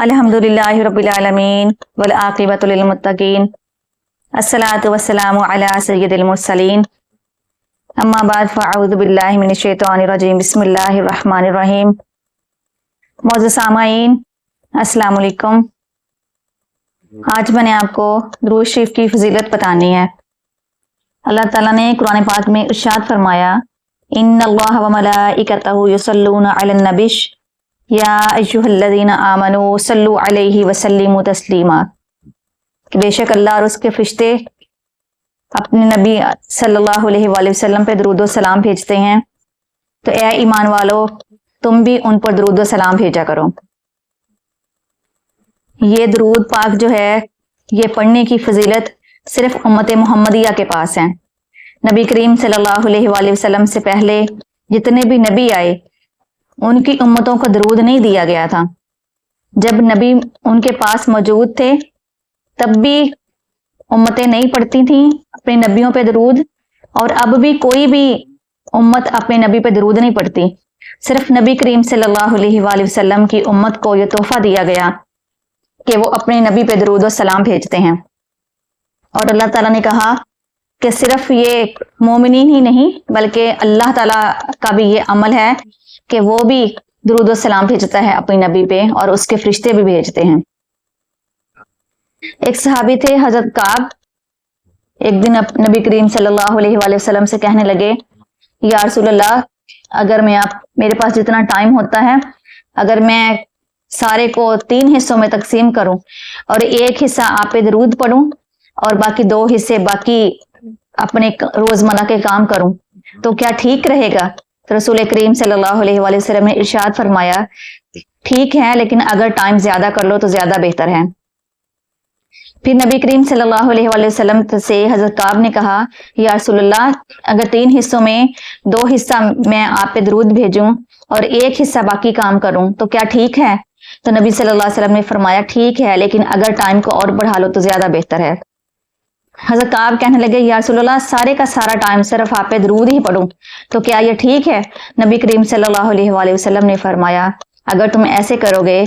अल्हम्दुलिल्लाहि रब्बिल आलमीन वल आक़िबतु लिल मुत्तक़ीन अस्सलातु वस्सलामु अला सय्यिदिल मुरसलीन अम्मा बाद फ़अऊज़ु बिल्लाहि मिनश शैतानिर रजीम बिस्मिल्लाहिर रहमानिर रहीम। मौजूद सामाईन अस्सलामु अलैकुम। आज मैंने आपको दुरूद शरीफ की फजीलत बतानी है। अल्लाह ताला ने कुरान पाक में इरशाद फरमाया, इन्नल्लाह व मलाइकतहु युसल्लूना अलन नबी या अय्युहल्लज़ीना आमनू सल्लु अलैहि व सल्लिमू तस्लीमा, कि बेशक अल्लाह और उसके फरिश्ते अपने नबी सल्लल्लाहु अलैहि वसल्लम पे दरूद व सलाम भेजते हैं, तो ए ईमान वालो तुम भी उन पर दरूद व सलाम भेजा करो। ये दरूद पाक जो है ये पढ़ने की फजीलत सिर्फ उम्मत मोहम्मदिया के पास है। नबी करीम सल्लल्लाहु अलैहि वसल्लम से पहले जितने भी नबी आए उनकी उम्मतों को दरूद नहीं दिया गया था। जब नबी उनके पास मौजूद थे तब भी उम्मतें नहीं पढ़ती थीं अपने नबियों पे दरूद, और अब भी कोई भी उम्मत अपने नबी पे दरूद नहीं पढ़ती। सिर्फ नबी करीम सल्लल्लाहु अलैहि वसल्लम की उम्मत को यह तोहफा दिया गया कि वो अपने नबी पे दरूद और सलाम भेजते हैं। और अल्लाह ताला ने कहा कि सिर्फ ये मोमिनीन ही नहीं बल्कि अल्लाह ताला का भी ये अमल है कि वो भी दरूद और सलाम भेजता है अपने नबी पे, और उसके फरिश्ते भी भेजते हैं। एक सहाबी थे हजरत काब, एक दिन नबी करीम सल्लल्लाहु अलैहि वसल्लम से कहने लगे, या रसूल अल्लाह, अगर मेरे पास जितना टाइम होता है, अगर मैं सारे को 3 हिस्सों में तकसीम करूं और एक हिस्सा आप पे दरूद पढ़ूं और बाकी 2 हिस्से बाकी अपने रोजमर्रा के काम करूं, तो क्या ठीक रहेगा? तो रसूल करीम सल्लल्लाहु अलैहि वसल्लम ने इरशाद फरमाया, ठीक है, लेकिन अगर टाइम ज्यादा कर लो तो ज्यादा बेहतर है। फिर नबी करीम सल्लल्लाहु अलैहि वसल्लम से हजरत काब ने कहा, या रसूलल्लाह, अगर 3 हिस्सों में 2 हिस्सा मैं आप पे दरूद भेजूं और एक हिस्सा बाकी काम करूं, तो क्या ठीक है? तो नबी सल्लल्लाहु अलैहि वसल्लम ने फरमाया, ठीक है, लेकिन अगर टाइम को और बढ़ा लो तो ज्यादा बेहतर है। हजरत काब कहने लगे, या रसूलल्लाह, सारे का सारा टाइम सिर्फ आप पे दरूद ही पढ़ूं, तो क्या ये ठीक है? नबी करीम सल्लल्लाहु अलैहि वसल्लम ने फरमाया, अगर तुम ऐसे करोगे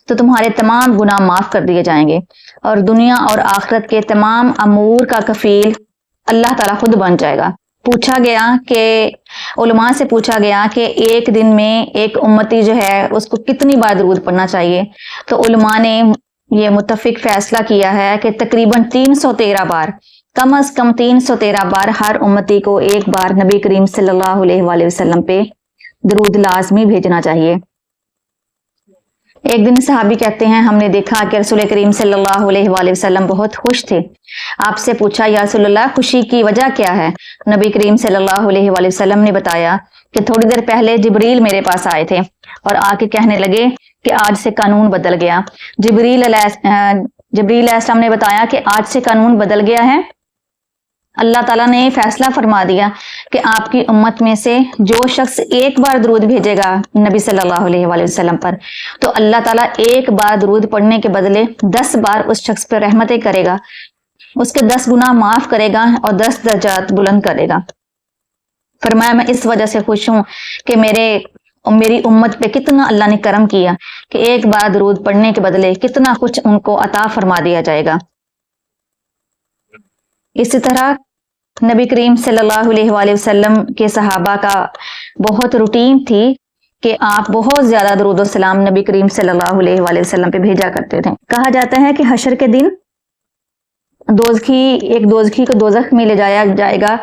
तो तुम्हारे तमाम गुनाह माफ कर दिए जाएंगे और दुनिया और आखिरत के तमाम अमूर का कफील अल्लाह ताला खुद बन जाएगा। उलमा से पूछा गया कि एक दिन में एक उम्मती जो है उसको कितनी बार दरूद पढ़ना चाहिए, तो उलमा ने ये मुत्तफिक फैसला किया है कि तकरीबन 313 बार, कम अज कम 313 बार हर उम्मती को एक बार नबी करीम सल्लल्लाहु अलैहि वसल्लम पे दरूद लाजमी भेजना चाहिए। एक दिन सहाबी कहते हैं, हमने देखा कि रसूल करीम सल्लल्लाहु अलैहि वसल्लम बहुत खुश थे। आपसे पूछा, या रसूलल्लाह, खुशी की वजह क्या है? नबी करीम सल्लल्लाहु अलैहि वसल्लम ने बताया कि थोड़ी देर पहले जिब्रील मेरे पास आए थे और आके कहने लगे कि आज से कानून बदल गया। जिब्रील अलैहिस्सलाम ने बताया कि आज से कानून बदल गया है। अल्लाह ताला ने फैसला फरमा दिया कि आपकी उम्मत में से जो शख्स एक बार दरूद भेजेगा नबी सल्लल्लाहु अलैहि वसल्लम पर, तो अल्लाह ताला एक बार दरूद पढ़ने के बदले 10 बार उस शख्स पर रहमतें करेगा, उसके 10 गुनाह माफ करेगा और 10 दर्जात बुलंद करेगा। फरमाया, मैं इस वजह से खुश हूं कि मेरी उम्मत पे कितना अल्लाह ने करम किया कि एक बार दरूद पढ़ने के बदले कितना कुछ उनको अता फरमा दिया जाएगा। इसी तरह नबी करीम सल्लल्लाहु अलैहि वसल्लम के सहाबा का बहुत रूटीन थी कि आप बहुत ज्यादा दरूद और सलाम नबी करीम सल्लल्लाहु अलैहि वसल्लम पे भेजा करते थे। कहा जाता है कि हशर के दिन दोज़खी को दोज़ख में ले जाया जाएगा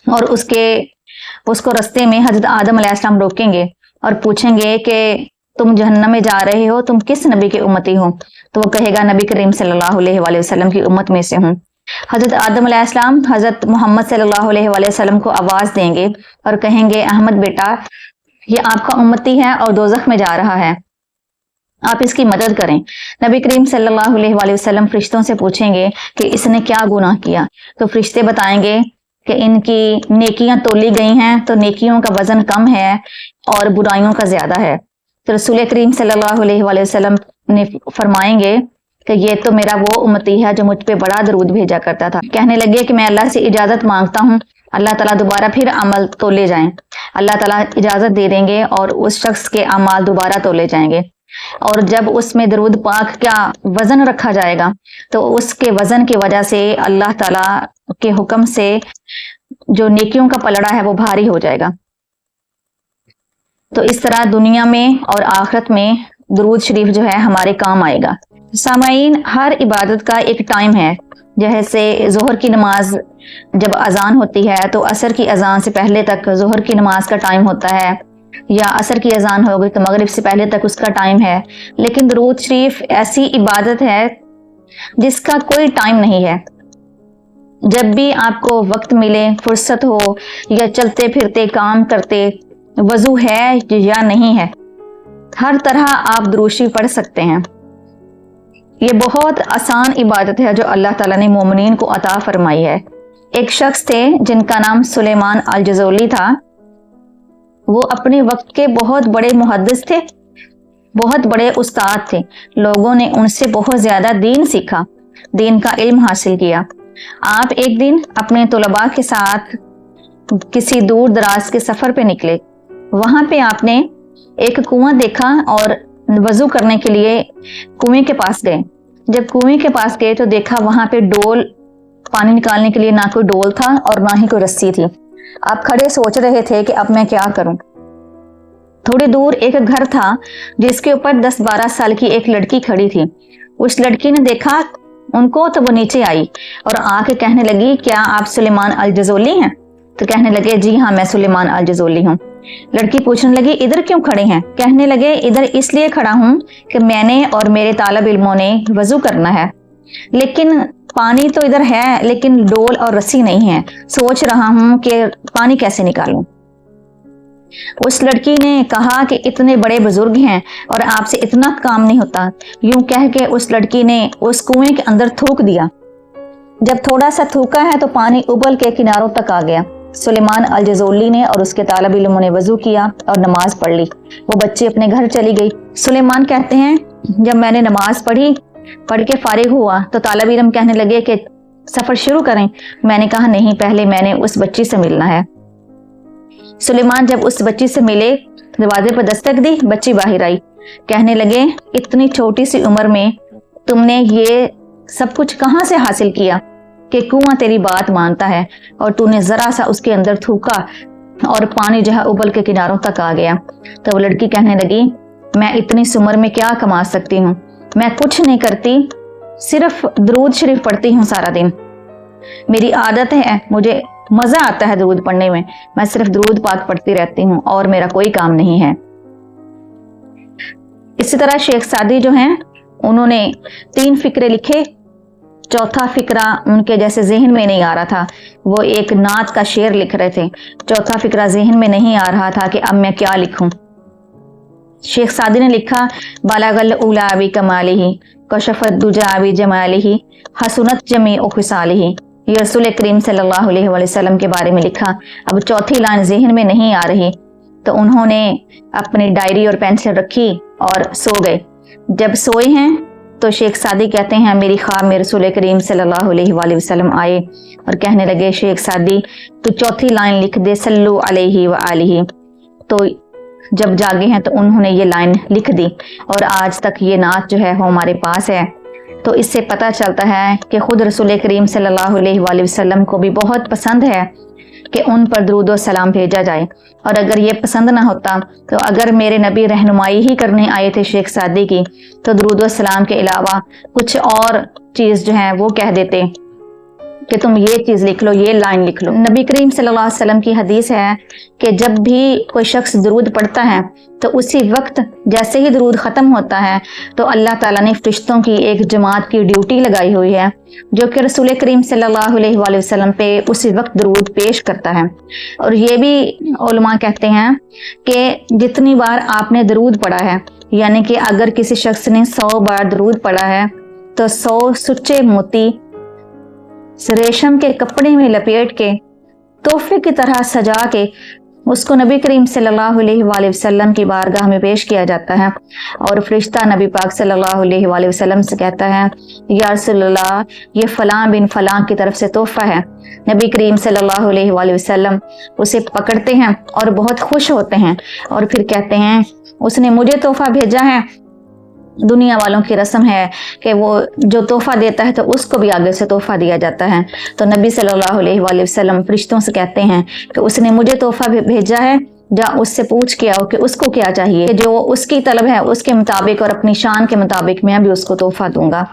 और उसको रास्ते में हजरत आदम अलैहिस्सलाम रोकेंगे और पूछेंगे कि तुम जहन्नम में जा रहे हो, तुम किस नबी के उम्मती हो? तो वो कहेगा, नबी करीम सल्लल्लाहु अलैहि वसल्लम की उम्मत में से हूँ। हजरत आदम अलैहिस्सलाम हजरत मोहम्मद सल्लल्लाहु अलैहि वसल्लम को आवाज देंगे और कहेंगे, अहमद बेटा, ये आपका उम्मती है और दोज़ख में जा रहा है, आप इसकी मदद करें। नबी करीम सल्लल्लाहु अलैहि वसल्लम फरिश्तों से पूछेंगे कि इसने क्या गुनाह किया, तो फरिश्ते बताएंगे कि इनकी नेकियां तोली गई हैं तो नेकियों का वजन कम है और बुराइयों का ज्यादा है। तो रसूल करीम सल्लल्लाहु अलैहि वसल्लम ने फरमाएंगे कि ये तो मेरा वो उम्मती है जो मुझ पे बड़ा दरूद भेजा करता था। कहने लगे कि मैं अल्लाह से इजाजत मांगता हूँ, अल्लाह ताला दोबारा फिर अमल तोले जाएं। अल्लाह ताला इजाजत दे देंगे और उस शख्स के अमाल दोबारा तोले जाएंगे। اور جب اس میں درود پاک کا وزن رکھا جائے گا تو اس کے وزن کی وجہ سے اللہ تعالیٰ کے حکم سے جو نیکیوں کا پلڑا ہے وہ بھاری ہو جائے گا۔ تو اس طرح دنیا میں اور آخرت میں درود شریف جو ہے ہمارے کام آئے گا۔ سامعین، ہر عبادت کا ایک ٹائم ہے، جیسے ظہر کی نماز جب اذان ہوتی ہے تو عصر کی اذان سے پہلے تک ظہر کی نماز کا ٹائم ہوتا ہے، یا عصر کی اذان ہو گئی تو مغرب سے پہلے تک اس کا ٹائم ہے۔ لیکن درود شریف ایسی عبادت ہے جس کا کوئی ٹائم نہیں ہے۔ جب بھی آپ کو وقت ملے، فرصت ہو، یا چلتے پھرتے کام کرتے، وضو ہے یا نہیں ہے، ہر طرح آپ درود شریف پڑھ سکتے ہیں۔ یہ بہت آسان عبادت ہے جو اللہ تعالیٰ نے مومنین کو عطا فرمائی ہے۔ ایک شخص تھے جن کا نام سلیمان الجزولی تھا۔ وہ اپنے وقت کے بہت بڑے محدث تھے، بہت بڑے استاد تھے۔ لوگوں نے ان سے بہت زیادہ دین سیکھا، دین کا علم حاصل کیا۔ آپ ایک دن اپنے طلباء کے ساتھ کسی دور دراز کے سفر پہ نکلے۔ وہاں پہ آپ نے ایک کنواں دیکھا اور وضو کرنے کے لیے کنویں کے پاس گئے۔ جب کنویں کے پاس گئے تو دیکھا وہاں پہ ڈول، پانی نکالنے کے لیے نہ کوئی ڈول تھا اور نہ ہی کوئی رسی تھی۔ آپ کھڑے سوچ رہے تھے کہ اب میں کیا کروں۔ تھوڑی دور ایک گھر تھا جس کے اوپر 10-12 سال کی ایک لڑکی کھڑی تھی۔ اس لڑکی نے دیکھا ان کو تو وہ نیچے آئی اور آ کے کہنے لگی، کیا آپ سلیمان الجزولی ہیں؟ تو کہنے لگے، جی ہاں میں سلیمان الجزولی ہوں۔ لڑکی پوچھنے لگی، ادھر کیوں کھڑے ہیں؟ کہنے لگے، ادھر اس لیے کھڑا ہوں کہ میں نے اور میرے طالب علموں نے وضو کرنا ہے، لیکن پانی تو ادھر ہے لیکن ڈول اور رسی نہیں ہے، سوچ رہا ہوں کہ پانی کیسے نکالوں۔ اس لڑکی نے کہا کہ اتنے بڑے بزرگ ہیں اور آپ سے اتنا کام نہیں ہوتا۔ یوں کہہ کے اس لڑکی نے اس کنویں کے اندر تھوک دیا۔ جب تھوڑا سا تھوکا ہے تو پانی ابل کے کناروں تک آ گیا۔ سلیمان الجزولی نے اور اس کے طالب علموں نے وضو کیا اور نماز پڑھ لی۔ وہ بچی اپنے گھر چلی گئی۔ سلیمان کہتے ہیں، جب میں نے نماز پڑھ کے فارغ ہوا تو طالب علم کہنے لگے کہ سفر شروع کریں۔ میں نے کہا نہیں، پہلے میں نے اس بچی سے ملنا ہے۔ سلیمان جب اس بچی سے ملے، دروازے پر دستک دی، بچی باہر آئی۔ کہنے لگے، اتنی چھوٹی سی عمر میں تم نے یہ سب کچھ کہاں سے حاصل کیا کہ کنواں تیری بات مانتا ہے اور تو نے ذرا سا اس کے اندر تھوکا اور پانی جو ہے ابل کے کناروں تک آ گیا۔ تو وہ لڑکی کہنے لگی، میں اتنی سی عمر میں کیا کما سکتی ہوں؟ میں کچھ نہیں کرتی، صرف درود شریف پڑھتی ہوں سارا دن۔ میری عادت ہے، مجھے مزہ آتا ہے درود پڑھنے میں صرف درود پاک پڑھتی رہتی ہوں اور میرا کوئی کام نہیں ہے۔ اسی طرح شیخ سعدی جو ہیں، انہوں نے 3 فقرے لکھے۔ چوتھا فقرہ ان کے جیسے ذہن میں نہیں آ رہا تھا، وہ ایک نعت کا شعر لکھ رہے تھے۔ چوتھا فقرہ ذہن میں نہیں آ رہا تھا کہ اب میں کیا لکھوں۔ شیخ سعدی نے لکھا، بالغ الاولی بکمالہ کشف الدجی بجمالہ حسنت جمیع خصالہ۔ یہ رسول کریم صلی اللہ علیہ وسلم کے بارے میں لکھا۔ اب چوتھی لائن ذہن میں نہیں آ رہی تو انہوں نے اپنی ڈائری اور پینسل رکھی اور سو گئے۔ جب سوئے ہیں تو شیخ سعدی کہتے ہیں، میری خواب میں رسول کریم صلی اللہ علیہ وآلہ وسلم آئے اور کہنے لگے، شیخ سعدی تو چوتھی لائن لکھ دے، صلو علیہ وآلہ۔ تو جب جاگے ہیں تو انہوں نے یہ لائن لکھ دی اور آج تک یہ نعت جو ہے وہ ہمارے پاس ہے۔ تو اس سے پتہ چلتا ہے کہ خود رسول کریم صلی اللہ علیہ وآلہ وسلم کو بھی بہت پسند ہے کہ ان پر درود و سلام بھیجا جائے۔ اور اگر یہ پسند نہ ہوتا تو اگر میرے نبی رہنمائی ہی کرنے آئے تھے شیخ سعدی کی تو درود و سلام کے علاوہ کچھ اور چیز جو ہے وہ کہہ دیتے کہ تم یہ چیز لکھ لو، یہ لائن لکھ لو۔ نبی کریم صلی اللہ علیہ وسلم کی حدیث ہے کہ جب بھی کوئی شخص درود پڑھتا ہے تو اسی وقت جیسے ہی درود ختم ہوتا ہے تو اللہ تعالیٰ نے فرشتوں کی ایک جماعت کی ڈیوٹی لگائی ہوئی ہے جو کہ رسول کریم صلی اللہ علیہ وآلہ وسلم پہ اسی وقت درود پیش کرتا ہے۔ اور یہ بھی علماء کہتے ہیں کہ جتنی بار آپ نے درود پڑھا ہے، یعنی کہ اگر کسی شخص نے 100 بار درود پڑھا ہے تو 100 سچے موتی ریشم کے کپڑے میں لپیٹ کے تحفے کی طرح سجا کے اس کو نبی کریم صلی اللہ علیہ وآلہ وسلم کی بارگاہ میں پیش کیا جاتا ہے، اور فرشتہ نبی پاک صلی اللہ علیہ وآلہ وسلم سے کہتا ہے، یا رسول اللہ یہ فلاں بن فلاں کی طرف سے تحفہ ہے۔ نبی کریم صلی اللہ علیہ وآلہ وسلم اسے پکڑتے ہیں اور بہت خوش ہوتے ہیں اور پھر کہتے ہیں، اس نے مجھے تحفہ بھیجا ہے दुनिया वालों की रस्म है कि वो जो तोहफा देता है तो उसको भी आगे से तोहफा दिया जाता है। तो नबी सल्लल्लाहु अलैहि वसल्लम फरिश्तों से कहते हैं कि उसने मुझे तोहफा भेजा है, जा उससे पूछ के आओ कि उसको क्या चाहिए, कि जो उसकी तलब है उसके मुताबिक और अपनी शान के मुताबिक मैं भी उसको तोहफा दूंगा।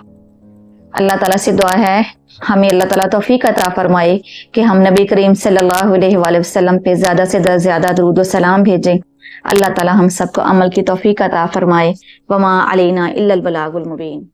अल्लाह ताला से दुआ है हमें अल्लाह ताला तौफीक अता फरमाए कि हम नबी करीम सल्लल्लाहु अलैहि वसल्लम पे ज़्यादा से ज़्यादा दुरूद व सलाम भेजें। अल्लाह ताला हम सबको अमल की तौफीक अता फरमाए। वमा अलैना इल्लल बलागुल मुबीन।